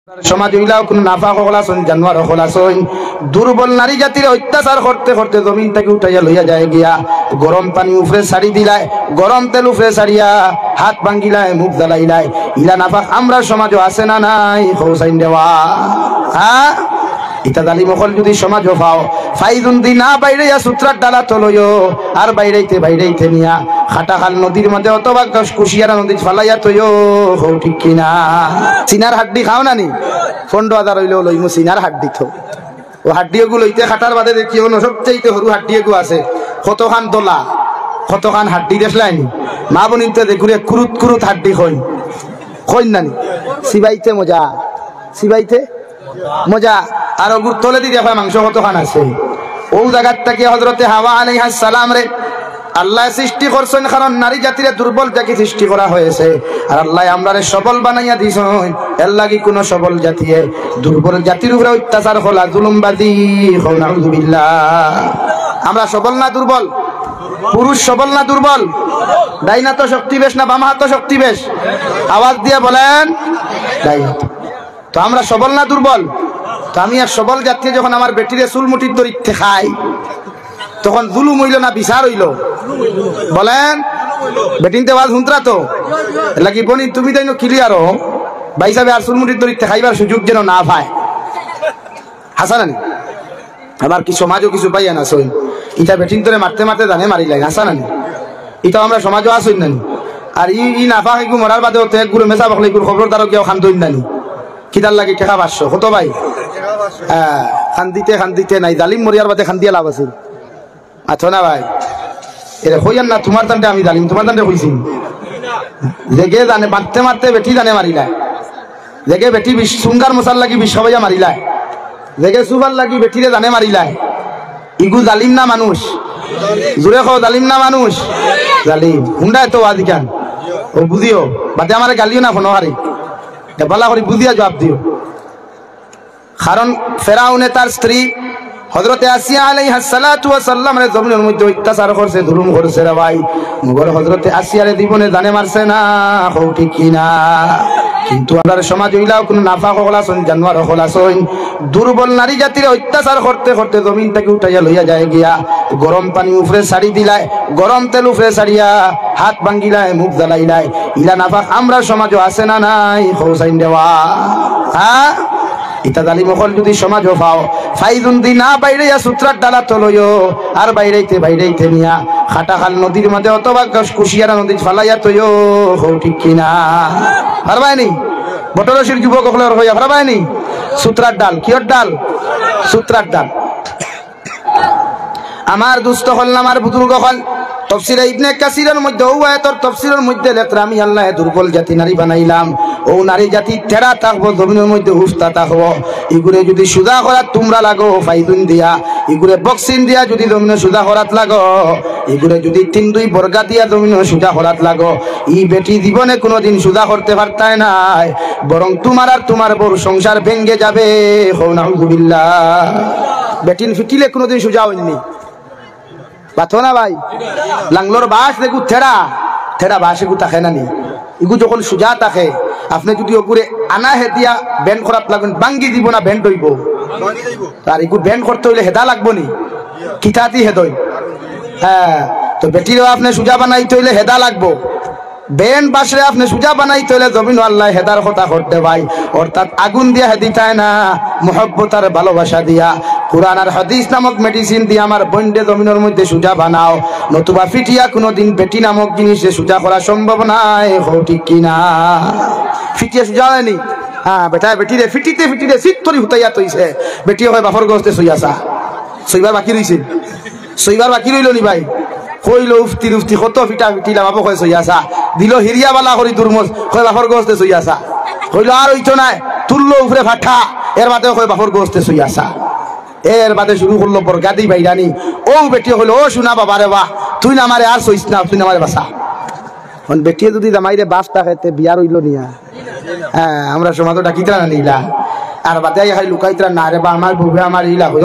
সমাজ হইলাও কোন নাফা হলাছন জানোয়ার হলাছন দুর্বল নারী জাতির অত্যাচার করতে করতে জমিন থেকে উঠাইয়া লইয়া যায় গিয়া গরম পানি উপরে ছাড়ি দিলাই, গরম তেল উপরে ছাড়িয়া হাত ভাঙ্গিলাই, মুখ জ্বালাইলাই। ইলা নাফা আমরা সমাজও আছে না নাই হৌসাইন দেওয়া। হ্যাঁ, ইটা জালিম হল যদি সমাজও পাও ফাইজুন দি না বাইরেয়া সূত্রার ডালা তলইও আর বাইরেইতে নিয়া খাটাখাল নদীর মধ্যে অথবা কুশিয়ারা নদী ফালাইয়া তৈও হৌ ঠিক কিনা। চিনার হাড্ডি খাও নানি 15,000 হইলেও লইমু চিনার হাড্ডি থো। ও হাড্ডিগুলো লইতে খাটার বাদে দেখিও না সবচেয়ে সরু হাড্ডিগু আছে, কতখান দোলা কতখান হাড্ডি দেখলাইনি মা বনিতে দেখুরে কুরুত কুরুত হাড্ডি কইন নানি সিবাইতে মজা, সিবাইতে মজা। আর ওগুর তলে দি দেখা মাংস কতখান আছে। ও জায়গার থেকে হযরতে হাওয়া আলাইহিস সালাম রে আল্লাহ সৃষ্টি করছেন, কারণ নারী জাতিরে দুর্বল জাতি সৃষ্টি করা হয়েছে। আর আল্লাহ আমরারে সবল বানাইয়া দিছেন, এর লাগি কোন সবল জাতিয়ে দুর্বল জাতির উপরে অত্যাচার হলা জুলুমবাদী হও নাউযুবিল্লাহ। আমরা সবল না দুর্বল? পুরুষ সবল না দুর্বল? ডাইনা তো শক্তি বেশ না বাম হাত শক্তি বেশ? আওয়াজ দিয়ে বলেন ডাইনা। তো আমরা সবল না দুর্বল? তো আমি আর সবল জাতি যখন আমার বেটিরে চুলমুটির দরিতে খাই তখন জুলুম হইল না বিচার হইল? বলেন বেটিনতে আওয়াজ হুন্তরা তো লাগি বনি তুমি তাই ক্লিয়ারও ভাই সাহেব আর চুলমুটির দরিতে খাইবার সুযোগ যেন না পায়। হাসানানি আমার কি সমাজও কিছু পাইয়া না সই ইটা বেটিন তোরে মারতে মারতে জানে মারি লাগে। হাসানানি ইটা আমরা সমাজও আসই নানি। আর ই নাফা একটু মরার বাদে হতে এক গুলো মেসা বকলে খবরদারও কেউ খান দইন নানি কিতার লাগে টেকা 500 কত ভাই? হ্যাঁ, খান দিতে নাই জালিম মরিয়ার বাদে খান দিয়ে লাভ আছে। আচ্ছা না ভাই এরে হইয়ান না তোমার দান্ডে আমি জালিম তোমার দান্ডে হইছি জেগে জানে মারতে মারতে বেটি জানে মারিলায়, জেগে বেটি সুঙ্গার মশার লাগি বিষ হইয়া মারিলায়, জেগে সুবার লাগি বেটিরে জানে মারিলায়। ইগু জালিম না মানুষ? জোরে খাও জালিম না মানুষ? জালিম হুন্ডা এত আদিকান ও বুঝিও বাদে আমার গালিও না ফোনো হারি বালা করে বুঝিয়া জবাব দিও। কারণ ফেরাউনে তার স্ত্রী হযরতে আসিয়া আলাইহিস সালাতু ওয়াস সালাম এর জমিনের মধ্যে অত্যাচার করছে, জুলুম করছে রে ভাই। মগর হযরতে আসিয়ার জীবনে জানে মারছে না হও ঠিক কিনা। কিন্তু আমাদের সমাজ হইলাও কোন নাফা হলাছন জানোয়ার হলাছন দুর্বল নারী জাতির অত্যাচার করতে করতে জমিন থেকে উঠাইয়া লইয়া যায় গিয়া গরম পানি উপরে ছাড়ি দিলাই, গরম তেল উপরে ছাড়িয়া হাত ভাঙ্গিলাই, মুখ জ্বালাইলাই। ইলা নাফা আমরা সমাজও আছে না নাই হৌসাইন দেওয়া। হ্যাঁ, ইটা জালিম হল যদি সমাজও পাও ফাইজুন দি না বাইরেয়া সূত্রার ডালা তলইও আর বাইরেইতে নিয়া খাটাখাল নদীর মধ্যে অথবা কুশিয়ারা নদী ফালাইয়া তৈও হৌ ঠিক কিনা। পারবাইনি বটরসির যুবক হলের হইয়া পারবাইনি সূত্রার ডাল কিয়র ডাল? সূত্রার ডাল। আমার দুস্থ হল না আমার বুজুর্গ হল তফসিরে ইবনে কাসিরের মধ্যে ও আয়াতের তফসিরের মধ্যে লেখা আমি আল্লাহ দুর্বল জাতি নারী বানাইলাম। ও নারী জাতি তেরা থাকবো জমিনের মধ্যে হুস্তা থাকবো। এগুলো যদি সুজা করাত তোমরা লাগো ফাইদুন দিয়া, এগুলো বক্সিন দিয়া যদি জমিনে সুজা করাত লাগো, এগুলো যদি 3-2 বর্গা দিয়া জমিনে সুজা করাত লাগো, ই বেটি জীবনে কোনোদিন সুজা করতে পারতাই নাই, বরং তোমার আর তোমার বউর সংসার ভেঙ্গে যাবে। হও নাউযুবিল্লাহ। বেটিন ফিটিলে কোনোদিন সুজা হয়নি বাথো না ভাই। লাংলোর বাস দেখু থেরা বাস এগু থাকে না নি, এগু যখন সুজা থাকে আপনি যদি ওগুরে আনা হে দিয়া ব্যান্ড করাত লাগবেন বাঙ্গি দিব না ব্যান্ড হইব। আর এগু ব্যান্ড করতে হইলে হেদা লাগবো নি কিতাতি হেদই। হ্যাঁ, তো বেটিরও আপনি সুজা বানাইতে হইলে হেদা লাগবো, ব্যান্ড বাসরে আপনি সুজা বানাইতে হইলে জমিন আল্লাহ হেদার কথা করতে ভাই। অর্থাৎ আগুন দিয়া হেদিতায় না, মোহব্বত আর ভালোবাসা দিয়া কুরআন আর হাদিস নামক মেডিসিন দিয়ে আমার বন্ডে জমিনের মধ্যে সুজা বানাও, নতুবা ফিটিয়া কোনোদিন বেটি নামক জিনিসে সুজা করা সম্ভব নাই। হও ঠিক কিনা? ফিটিয়া সুজা হয়নি। হ্যাঁ, বেটা বেটিরে ফিটিতে সিট্টরি হুতাইয়া তৈছে বেটি হয় বাফর গস্তে সইয়াছা সইবার বাকি রইছে, সইবার বাকি রইল নি ভাই? কইল উফতি কত ফিটিলা বাবু কয় সইয়াছা, দিল হিরিয়া বালা করি দুর্মজ কয় বাফর গস্তে সইয়াছা, কইল আর হইতো নাই তুললো উপরে ফাটা এর বাদে কয় বাফর গস্তে সইয়াছা। এর বাদে শুরু করলো বরগাদি বাইরানি। ও বেটি হইল ও শুনা বাবা রে বাহ তুই না আমারে আর সইস না, তুই না আমারে বাসা। বেটিয়ে যদি জামাইরে বাস থাকে বিয়ার হইল নিয়া। হ্যাঁ, আমরা সমাজও ডাকিতরা না নিলা আর বাদে খালি লুকাইতরা না রে বা আমার বউবে আমার ইলা